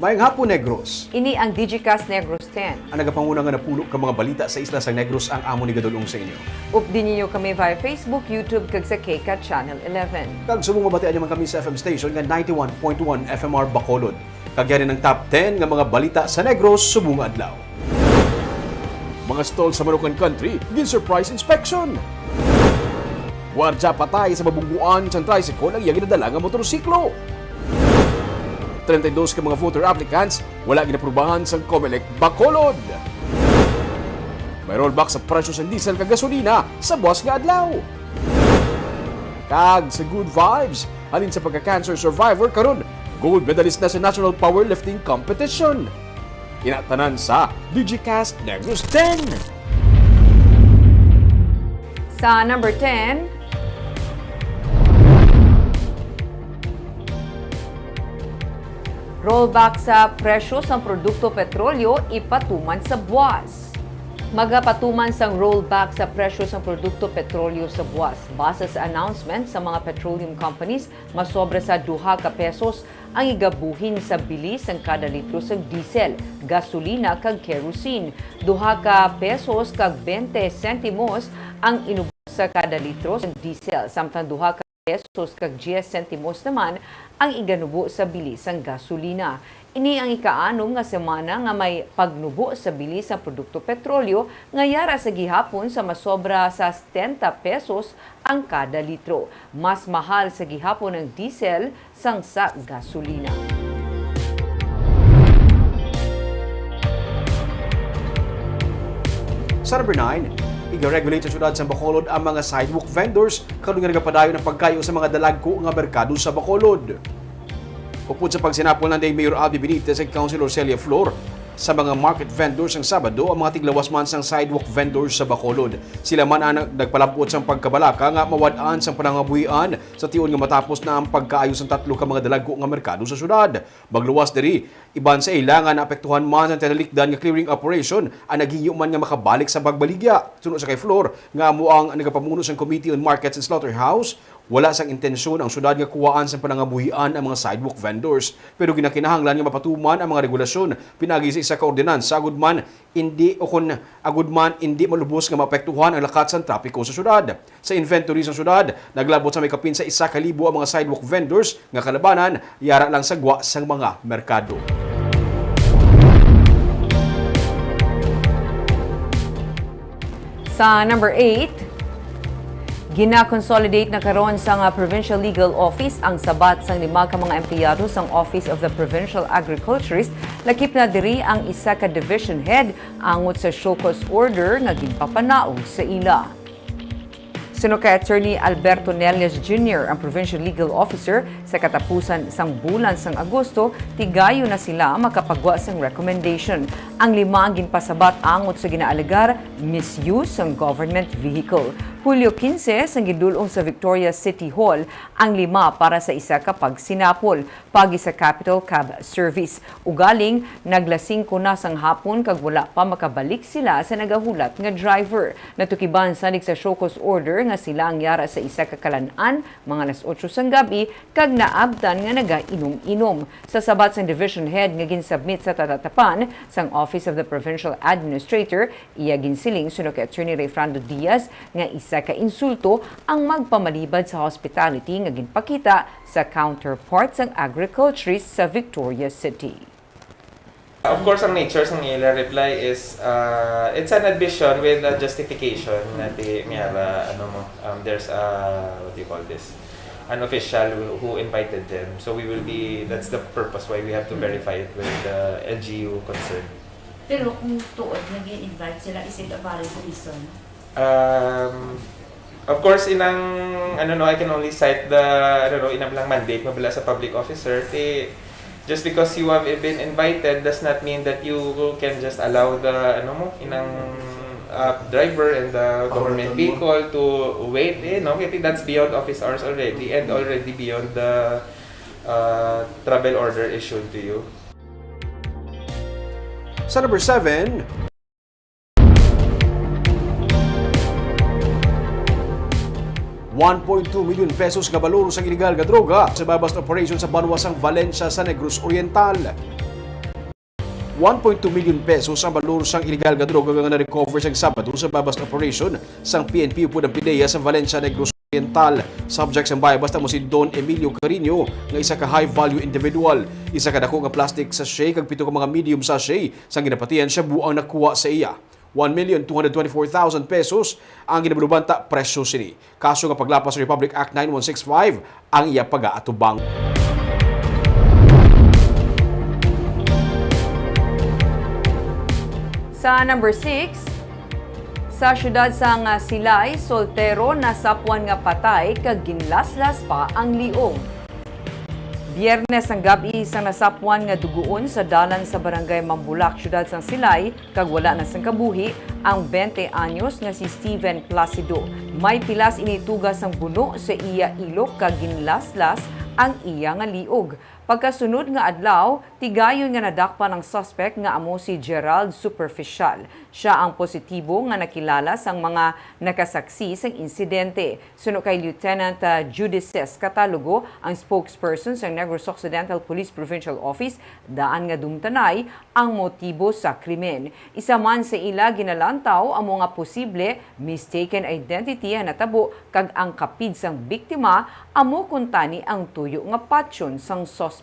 Mayang hapon, Negros. Ini ang Digicast Negros X. Ang nagapanguna nga napulo ka mga balita sa isla sa Negros ang amo ni gadulong sa inyo. Updin niyo kami via Facebook, YouTube, kag sa KCAT Channel 11. Kag sumong mabatian naman kami sa FM station nga 91.1 FMR Bacolod. Kag yan ng top 10 nga mga balita sa Negros subong adlaw. Mga stall sa Manukan Country, gin-surprise inspection. Gwardya patay sa mabungguan sa tricycle ang iyang ginadala nga motorsiklo. 32 ka mga voter applicants wala ginaprubahan sa COMELEC Bacolod. May rollback sa presyo sa diesel kag gasolina sa buwas nga adlaw. Kag sa good vibes, halin sa pagka-cancer survivor karon, gold medalist na sa National Powerlifting Competition. Inatanan sa Digicast Negros X. Sa number 10, rollback sa presyo sa produkto petrolyo ipatuman sa buwas. Magapatuman sang rollback sa presyo sa produkto petrolyo sa buwas. Base sa announcement sa mga petroleum companies, masobra sa 2 ka pesos ang igabuhin sa bilis ang kada litro sa diesel, gasolina kag kerosene. 2 ka pesos kag 20 sentimos ang inubos sa kada litro sa diesel, samtang 2 ka pesos kag 10 sentimos naman ang iganubo sa bilis ang gasolina. Ini ang ika-6 nga semana nga may pagnubo sa bilis ang produkto petrolyo nga yara sa gihapon sa masobra sa 70 pesos ang kada litro. Mas mahal sa gihapon ang diesel sang sa gasolina. Sa number 9, iga-regulate sa syudad sa Bacolod ang mga sidewalk vendors karon nga nagapadayon ng pagkayo sa mga dalagko nga merkado sa Bacolod. Upod sa pagsinapol ng Mayor Albi Benitez at Councilor Celia Flor sa mga market vendors ang Sabado, ang mga tiglawas man sang sidewalk vendors sa Bacolod. Sila man ang nagpalabot sa pagkabalaka nga mawad-an sa panangabuhian sa tiyon nga matapos na ang pagkaayos ng 3 ka mga dalagko nga merkado sa syudad. Magluwas diri, iban sa ila nga naapektuhan man ang tinalikdan nga clearing operation ang naghiyo man nga makabalik sa bagbaligya. Sunod sa kay Flor nga amo ang nagapamuno sa Committee on Markets and Slaughterhouse, wala sang intensyon ang syudad nga kuwaan sa panangabuhian ang mga sidewalk vendors. Pero ginakinahanglan nga mapatuman ang mga regulasyon pinagi sa isa ka ordinansa agudman hindi malubos nga maapektuhan ang lakat sa trapiko sa syudad. Sa inventory sa syudad, naglabot sa may kapin sa 1,000 ang mga sidewalk vendors nga kalabanan yara lang sagwa sang mga merkado. Sa number 8, gina-consolidate na karon sa Provincial Legal Office ang sabat sang 5 ka mga empleyado sang Office of the Provincial Agriculturist. Lakip na diri ang isa ka division head angot sa show cause order nga ginpapanaog sa ila. Sunod kay Attorney Alberto Nelias Jr., ang Provincial Legal Officer, sa katapusan sang bulan sang Agosto, tigayo na sila makapagwa sang recommendation. Ang 5 ang ginpasabat angot sa ginaalegar misuse ng government vehicle. Hulyo 15, sang gidulong sa Victoria City Hall, ang 5 para sa isa ka pagsinapol, pagi sa Capital Cab Service. Ugaling, naglasing ko na sang hapon kag wala pa makabalik sila sa nagahulat nga driver. Natukiban sanig sa show cause order nga sila ang yara sa isa ka kalan-an, mga alas 8 sang gabi, kag naabdan nga nagainom-inom. Sa sabat sang division head nga ginsubmit sa tatatapan sang Office of the Provincial Administrator, iya ginsiling sunod kay Attorney Rayfrando Diaz nga isa ka insulto ang magpamalibad sa hospitality nga ginpakita sa counterpart sang agriculturist sa Victoria City. Of course, ang nature ng ila reply is it's an admission with a justification na there's a what do you call this, an official who invited them, so that's the purpose why we have to verify it with the LGU concerned. Pero kung tuod nag-invite sila, is it a valid reason? Of course, I can only cite the inang lang mandate mabala sa public officer. Just because you have been invited does not mean that you can just allow the driver and the government vehicle to wait. I think that's beyond office hours already and already beyond the travel order issued to you. Sa number 7, 1.2 milyon pesos nga baloro sa iligal nga droga sa babas operation sa banwasang Valencia sa Negros Oriental. 1.2 million pesos ang balor sang illegal nga droga nga na-recover sang Sabado sa babas operation sang PNP upod ang PIDEA sa Valencia Negros Oriental. Subject sang bahay basta mo si Don Emilio Carino nga isa ka high-value individual. Isa ka dako nga plastic sachet kag 7 ka mga medium sachet sang ginapatian siya buang nakuha sa iya. 1,224,000 pesos ang ginabalubanta presyo sini. Kaso nga paglapas sa Republic Act 9165 ang iya pag-aatubang. Sa number 6, sa syudad sang Silay, soltero na sapwan nga patay kag ginlaslas pa ang liong. Biyernes ang gabi isang nasapwan nga duguon sa dalan sa barangay Mambulak, syudad sang Silay, kag wala na sang kabuhi ang 20 anyos nga si Steven Placido. May pilas initugas ang buno sa iya ilok kag ginlaslas ang iya nga liog. Pagkasunod nga adlaw, tigayon nga nadakpa ng suspect nga amo si Gerald Superficial. Siya ang positibo nga nakilala sang mga nakasaksi sang insidente. Suno kay Lieutenant Judices Catalogo, ang spokesperson sa Negros Occidental Police Provincial Office, daan nga dumtanay ang motibo sa krimen. Isa man sa ila ginalantaw ang mga posible mistaken identity nga natabo kag ang kapid sang biktima amo kuntani ang tuyo nga patsyon sang suspect.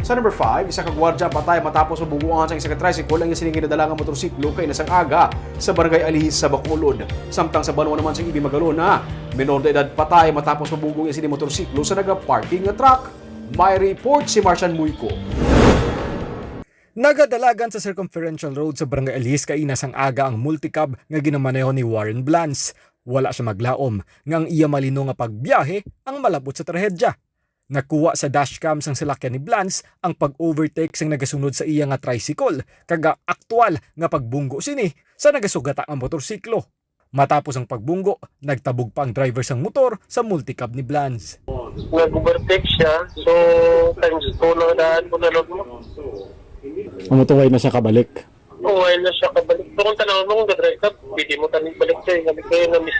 Sa number 5, isa ka gwardiya patay matapos mabuguan sa isa ka tricycle ang isinigin na dalangang motorsiklo kay nasang aga sa barangay Alihis sa Bacolod. Samtang sa Banwa naman sa Ibi Magalona, menor de edad patay matapos mabugong isin motorsiklo sa naga-parking na truck. May report si Marcian Muyko. Nagadalagan sa circumferential road sa barangay Alihis kay nasang aga ang multicab nga ginamaneho ni Warren Blance. Wala siya maglaom nga ang iya malino nga pagbiyahe ang malabot sa trahedya. Nakuha sa dashcam sang salakyan ni Blance ang pag-overtake sang nagasunod sa iya nga tricycle kaga aktual nga pagbunggo sini sa nagasugata ang motorsiklo. Matapos ang pagbunggo, nagtabog pa ang driver sang motor sa multicab ni Blance. Nag-overtake siya, so times 2 na daan po na log mo. Umutuway na siya kabalik. Oo, ayun na siya kabalik. So kung tanaw mo kung gadrive ka, pwede mo tanig balik siya. Gabi kayo na miss.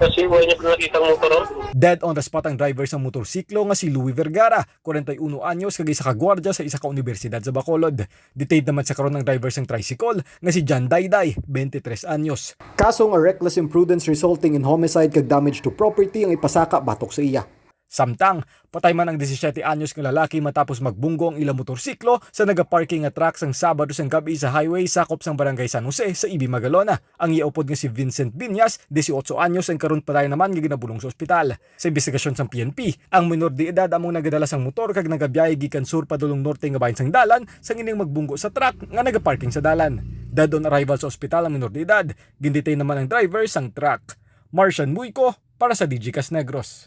Kasi huwag niya pa nakita ang motor. Dead on the spot ang driver sa motorsiklo nga si Louis Vergara, 41 anyos, kag isa ka gwardiya sa isa ka universidad sa Bacolod. Detained naman sa karon ng driver sang tricycle nga si John Dayday, 23 anyos. Kaso nga reckless imprudence resulting in homicide kag damage to property ang ipasaka batok sa iya. Samtang, patay man ang 17 anyos nga lalaki matapos magbunggo ang ilang motorsiklo sa nagaparking nga truck sang Sabado sang gabi sa highway sakop sang barangay San Jose sa Ibi Magalona. Ang iaupod nga si Vincent Binyas, 18 anyos, ang karon patay naman nga ginabulong sa ospital. Sa investigasyon sang PNP, ang minor de edad among nagadala sang motor kag nagabiyahe gikan sur padulong norte nga bahin sang dalan sang ining magbunggo sa truck nga nagaparking sa dalan. Dead on arrival sa ospital ang minor de edad, gindetain naman ang driver sang truck. Marcian Muyko para sa Digicast Negros.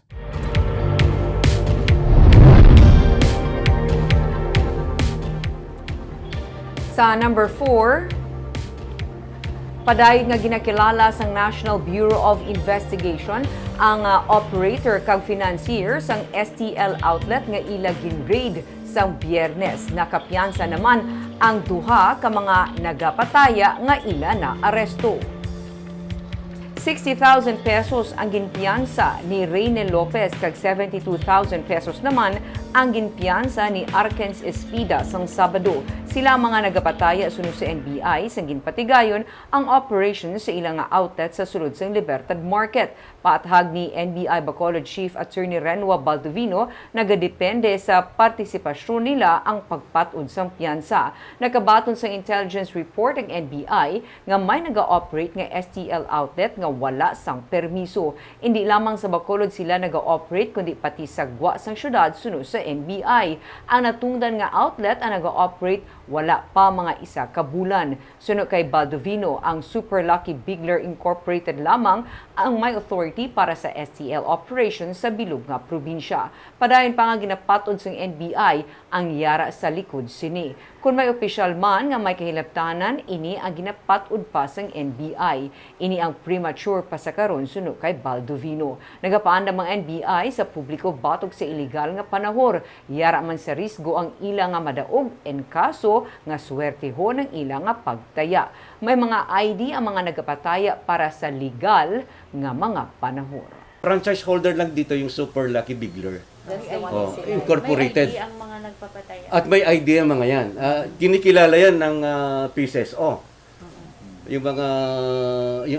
Sa number 4, padayon nga ginakilala sang National Bureau of Investigation ang operator kag financier sang STL outlet nga ila gin-raid sang Biyernes. Nakapiyansa naman ang duha ka mga nagapataya nga ila na aresto. 60,000 pesos ang ginpiyansa ni Reyne Lopez kag 72,000 pesos naman ang ginpiyansa ni Arkens Espida sang Sabado. Sila mga nagapataya sunod sa NBI sang ginpatigayon ang operation sa ilang outlet sa sulod sang Libertad Market. Paathag ni NBI Bacolod Chief Attorney Renwa Baldovino, nagadepende sa partisipasyon nila ang pagpatud sang piyansa. Nakabaton sa intelligence report ang NBI nga may naga-operate nga STL outlet nga wala sang permiso. Hindi lamang sa Bacolod sila naga-operate kundi pati sa gwa sang syudad sunod sa NBI. Ang natungdan nga outlet ang naga-operate wala pa mga isa ka bulan. Sunod kay Baldovino, ang Super Lucky Bigler Incorporated lamang ang may authority para sa STL operations sa bilog nga probinsya. Padayon pa nga ginapatod sang NBI ang yara sa likod sini. Kung may opisyal man nga may kahilabtanan, ini ang ginapatod pa sang NBI. Ini ang premature pasakaron sunod kay Baldovino. Nagapaandam ang NBI sa publiko batok sa iligal nga panahor. Yara man sa risgo ang ila nga madaog en kaso nga swerteho ng ila nga pagtaya. May mga ID ang mga nagapataya para sa legal nga mga panahor. Franchise holder lang dito yung Super Lucky Bigler. That's the one Oh, sila. incorporated. May ID ang mga nagpapataya. At may idea mga yan. Kinikilala yan ng PCSO. Yung mga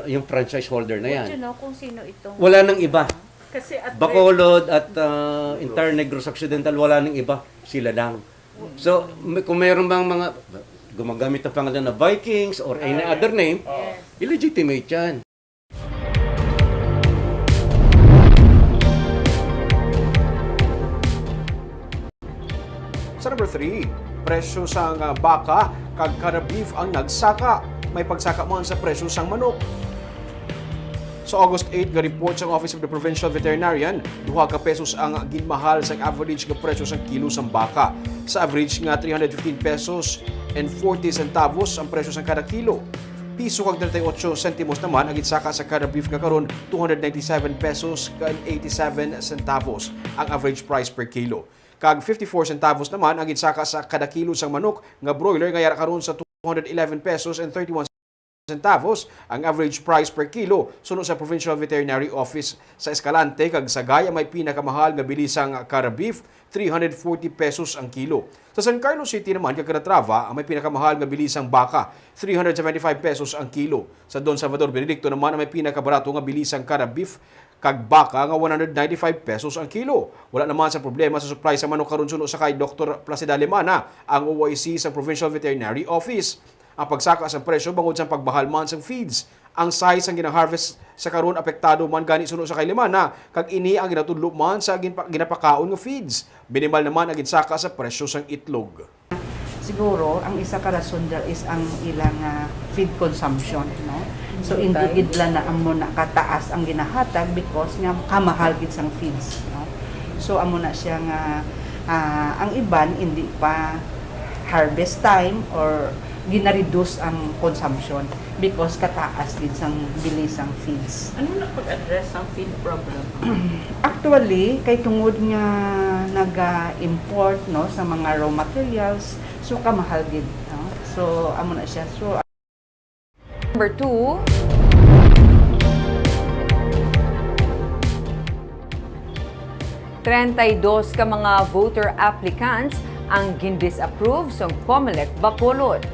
yung franchise holder na yan. Would you know kung sino itong... Wala nang iba. Kasi at Bacolod at entire Negros Occidental, wala nang iba. Sila lang. So, kung mayroon bang mga gumagamit ng pangalan na Vikings or any other name, illegitimate yan. Sa number 3, presyo sang baka kag kada beef ang nagsaka. May pagsaka man sa presyo sang manok. Sa August 8 nga report sa Office of the Provincial Veterinarian, 2 ka pesos ang ginmahal sa average nga presyo sang kilo sang baka. Sa average nga 315 pesos and 40 centavos ang presyo sang kada kilo. Piso kag 38 sentimos naman ang gitsaka sa kada beef nga karon 297 pesos kag 87 centavos ang average price per kilo. Kag 54 centavos naman ang gitsaka sa kada kilo sang manok nga broiler nga yara karon sa 211 pesos and 31 centavos ang average price per kilo sunod sa Provincial Veterinary Office. Sa Escalante kag Sagaya may pinakamahal nga bilisang kada beef 340 pesos ang kilo. Sa San Carlos City naman kag Calatrava ang may pinakamahal nga bilisang baka 375 pesos ang kilo. Sa Don Salvador Benedicto naman ang may pinakabarato nga bilisang kada beef kag baka nga 195 pesos ang kilo. Wala naman sa problema sa supply sa manok karon sunod sa kay Dr. Placida Limana ang OIC sa Provincial Veterinary Office. Ang pagsaka sa presyo bangod sa pagbahal man sa feeds. Ang size ang gina-harvest sa karon apektado man gani sunod sa kay Limana kag ini ang ginatudlo man sa ginapakaon nga feeds. Minimal naman ang ginsaka sa presyo sang itlog. Siguro ang isa ka rason there is ang ilang feed consumption, no? So individual na ang muna kataas ang ginahatag because nga kamahal gid sang feeds, no? So amo na siya nga ang iban hindi pa harvest time or gina-reduce ang consumption because kataas gid sang bilis sang feeds. Ano na pag-address ang feed problem? Actually, kay tungod nga naga-import no sa mga raw materials, so kamahal gid, no? So amo na siya. So Number 2, Trentaydos ka mga voter applicants ang gindisapprove sa COMELEC Bacolod.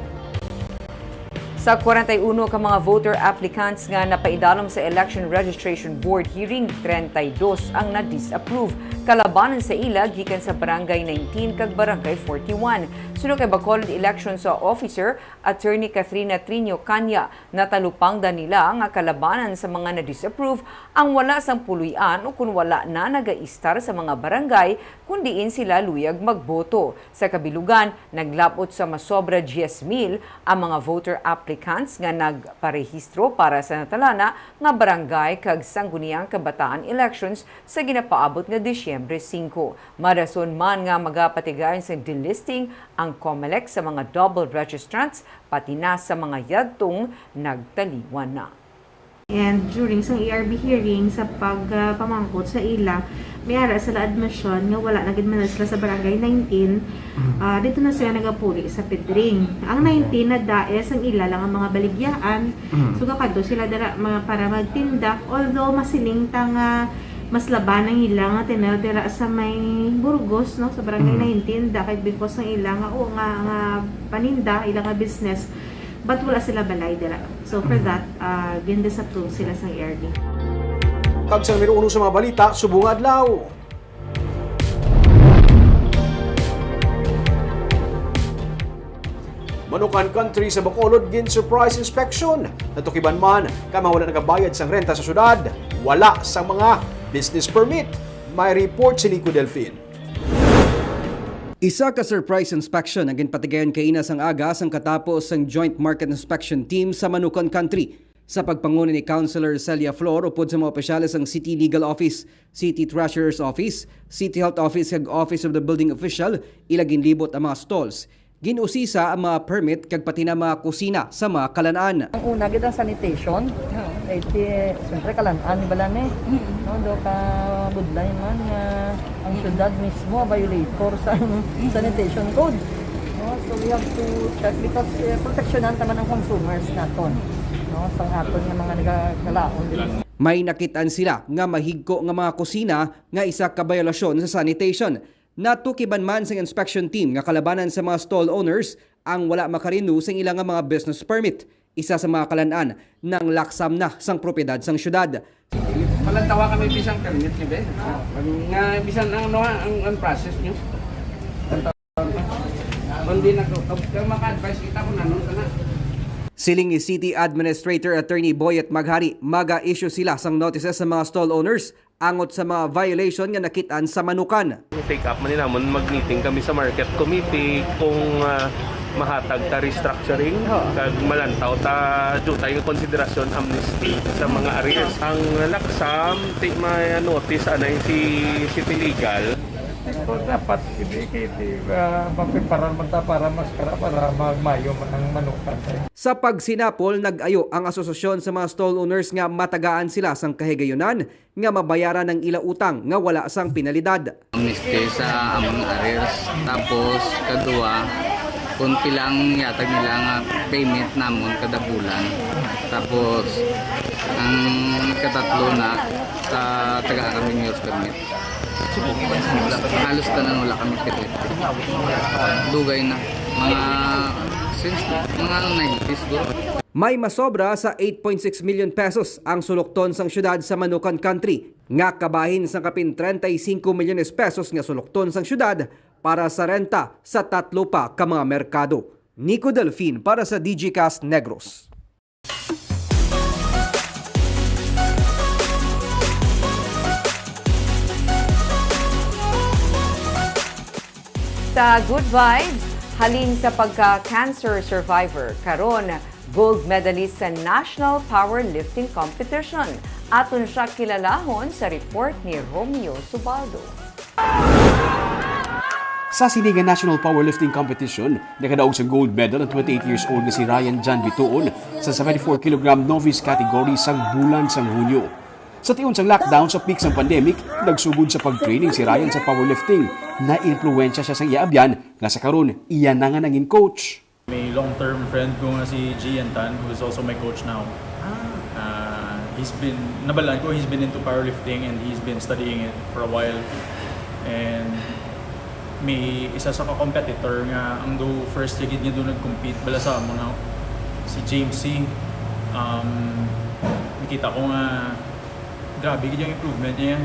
Sa 41 ka mga voter applicants nga napaidalom sa Election Registration Board hearing, 32 ang na-disapprove. Kalabanan sa ila gikan sa Barangay 19 kag Barangay 41. Sunod kay Bacolod Election sa Officer, Attorney Cathrina Trino Kanya, natalupang danila nga kalabanan sa mga na-disapprove ang wala sang puluyan o kung wala na naga-istar sa mga barangay kundiin sila luyag magboto. Sa kabilugan, naglapot sa masobra 10,000 ang mga voter applicants nga nagparehistro para sa natalana nga barangay kag sangguniang kabataan elections sa ginapaabot nga Disyembre 5. Marason man nga magapatigayon sa delisting ang COMELEC sa mga double registrants pati na sa mga yadtong nagtaliwan na. And during sa ERB hearing sa pagpamangkot sa ila, may ara sila admission nga wala na gid man sila sa barangay 19. Dito na sila nagapuri sa Pedring. Ang 19 na daes ang ila lang ang mga baligyaan. So kakadto sila dara para magtinda, although masiling tanga mas laban ang ila nga tinadira sa may Burgos no sa barangay 19 dahil because ng ila nga paninda ila nga business. But wala sila balay dira. So for that, gindisapprove sila sa ERD. Kag sa numero 1 sa mga balita, subong adlaw. Manukan country sa Bacolod gin surprise inspection. Natukiban man, kama wala nagabayad sang renta sa syudad, wala sang mga business permit. May report si Nico Delfin. Isa ka surprise inspection ang ginpatigayon kay Inas ang aga sang katapos ang Joint Market Inspection Team sa Manukan Country. Sa pagpanguna ni Councilor Celia Flor upod sa mga opisyales ng City Legal Office, City Treasurer's Office, City Health Office ug Office of the Building Official, ilagin libot ang mga stalls. Ginusisa ang mga permit kag pati na mga kusina sa mga kalanaan. Ang una gid ang sanitation. Siyempre kalanaan bala ni. No do ka budlay man nga ang syudad mismo violator sa sanitation code. No, so we have to check because proteksyonan naman ang consumers naton. No, sa aton nga mga nagalaon. May nakitaan sila nga mahigko nga mga kusina nga isa ka bayolasyon sa sanitation. Natukiban man sa inspection team nga kalabanan sa mga stall owners ang wala makarenew sa ilang nga mga business permit. Isa sa mga kalan-an ng laksam na sang propiedad sang syudad. Malantawa kami bisang permit ni Ben. Nga bisan ang process niyo. Kundi na kung maka-advise kita ko nanon kana. Siling ni City Administrator Attorney Boyet Maghari, maga-issue sila sang notices sa mga stall owners angot sa mga violation nga nakitaan sa Manukan. Take up man namon mag-meeting kami sa market committee kung mahatag ta restructuring kag malantaw ta do tayo konsiderasyon amnesty sa mga arrears. Ang laksam take may notice anay si City Legal. Dapat mapiparan magta para maskara para magmayo ang Manukan. Sa pagsinapol, nag-ayo ang asosasyon sa mga stall owners nga matagaan sila sang kahigayunan nga mabayaran ng ila utang nga wala sang penalidad. Amnesty sa among arrears. Tapos kadua, kung pilang yatag nila nga payment namon kada bulan. Tapos ang katatlo na sa taga kami news permit. Halos tanan wala kami permit. Dugay na mga since mga 90s siguro. May masobra sa 8.6 million pesos ang sulokton sang syudad sa Manukan Country nga kabahin sang kapin 35 milyones pesos nga sulokton sang syudad para sa renta sa tatlo pa ka mga merkado. Nico Delfin para sa Digicast Negros. Sa Good Vibes, halin sa pagka-cancer survivor, karon gold medalist sa National Powerlifting Competition. Aton siya kilalahon sa report ni Romeo Subaldo. Sa Sinigang National Powerlifting Competition, nakadaog sa gold medal ang 28 years old na si Ryan John Bituon sa 74 kg novice category sang bulan sang Hunyo. Sa tiyon sang lockdown sa peak sang pandemic, nagsugod sa pag-training si Ryan sa powerlifting. Na-influensya siya sa iyaabyan nga sa karon iya na nga nangin coach. May long-term friend ko nga si Gian Tan, who is also my coach now. He's been into powerlifting and he's been studying it for a while. And may isa sa ka-competitor nga ang do first year niya doon nag-compete bala sa mo na si James C. Nakita ko nga grabe yung improvement niya.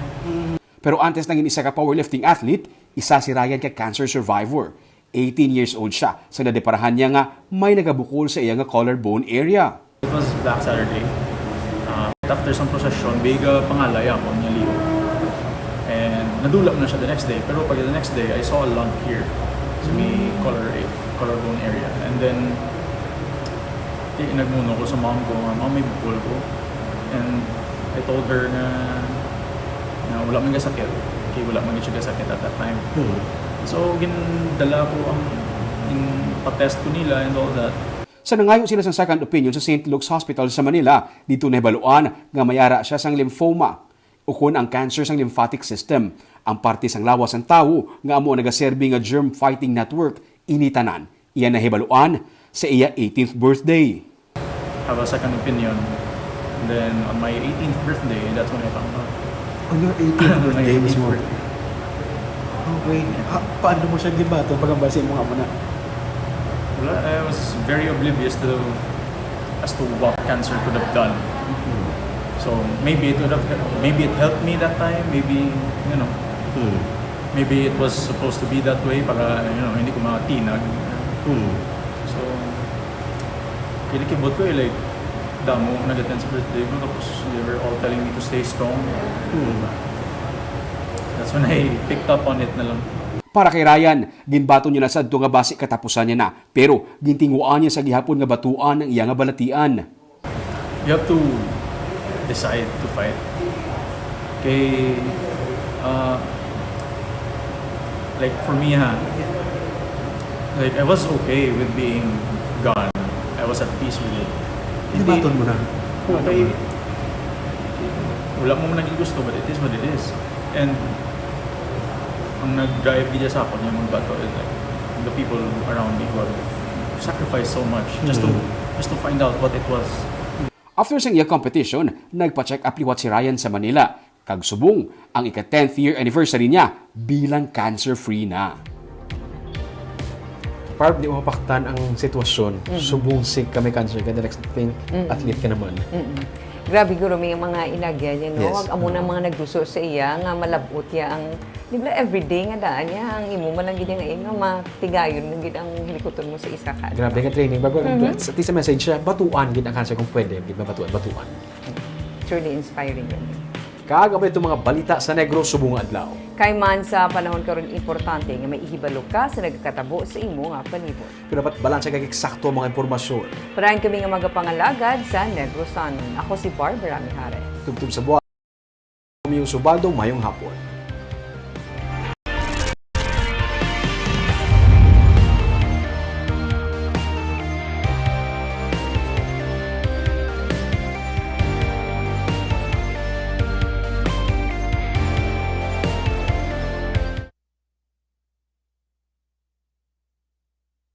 Pero antes nangin isa ka powerlifting athlete, isa si Ryan ka cancer survivor. 18 years old siya. Sa nadeparahan niya nga may nagabukol sa iya nga collarbone area. It was Black Saturday. After some procession, biga pangalay ako niya Leo. And nadulap na siya the next day. Pero pag the next day, I saw a lump here sa may collarbone area. And then, nagmuno ko sa mom ko, mom may bukol ko. And I told her na wala man sakit. Okay, wala man siya sakit at that time. So, gindala ko ang pa-test ko nila and all that. Sa nangayo sila sa second opinion sa St. Luke's Hospital sa Manila, dito nahibaluan nga mayara siya sang lymphoma o kun ang cancer sang lymphatic system. Ang parte sang lawas ng tao nga amo nagaserbi nga germ fighting network initanan. Iya nahibaluan sa iya 18th birthday. Have a second opinion. And then on my 18th birthday, that's when I found out. On your 18th birthday mismo? Okay. Paano mo siya gibato pag base mo nga mo na? Well, I was very oblivious as to what cancer could have done. So maybe it helped me that time. Maybe maybe it was supposed to be that way para hindi ko makatinag. So kinikibot ko like damo nag-attend sa birthday ko tapos they were all telling me to stay strong. That's when I picked up on it na lang. Para kay Ryan, ginbato niya na sa nga basi katapusan niya na. Pero gintinguan niya sa gihapon nga batuan ng iya nga balatian. You have to decide to fight. Kay like for me like I was okay with being gone. I was at peace with it. Nabaton mo na? Okay. Wala mo naging gusto, but it is what it is. And ang nag-drive niya sa akin, yung mga bato, is like the people around me who have sacrificed so much just to find out what it was. After sa iya competition, nagpa-check up liwat si Ryan sa Manila. Kag subong ang ika-10th year anniversary niya bilang cancer-free na. Parang di mo mapaktan ang sitwasyon. Subong sick ka, may cancer ka, the next thing, athlete ka naman. Grabe guro may mga inagyan yan, no? Yes. Wag amo nang mga nagduso sa iya nga malabot ya ang di ba everyday nga daan niya ang imo man lang gid nga nga matigayon mo gid ang likoton mo sa isa ka. Grabe ka training. Bago, at least sa message siya, batuan gid ang cancer kung pwede. Gid ba batuan. Truly inspiring yun. Kaagabay itong mga balita sa Negros subong adlaw. Kay man sa panahon karon importante nga may ihibalo ka sa nagkatabo sa imo nga palibot. Pero dapat balansa kag eksakto mga impormasyon. Parahin kami nga magapangalagad sa Negrosanon. Ako si Barbara Mijares. Tugtog sa buwan. Yung Subaldo, mayong hapon.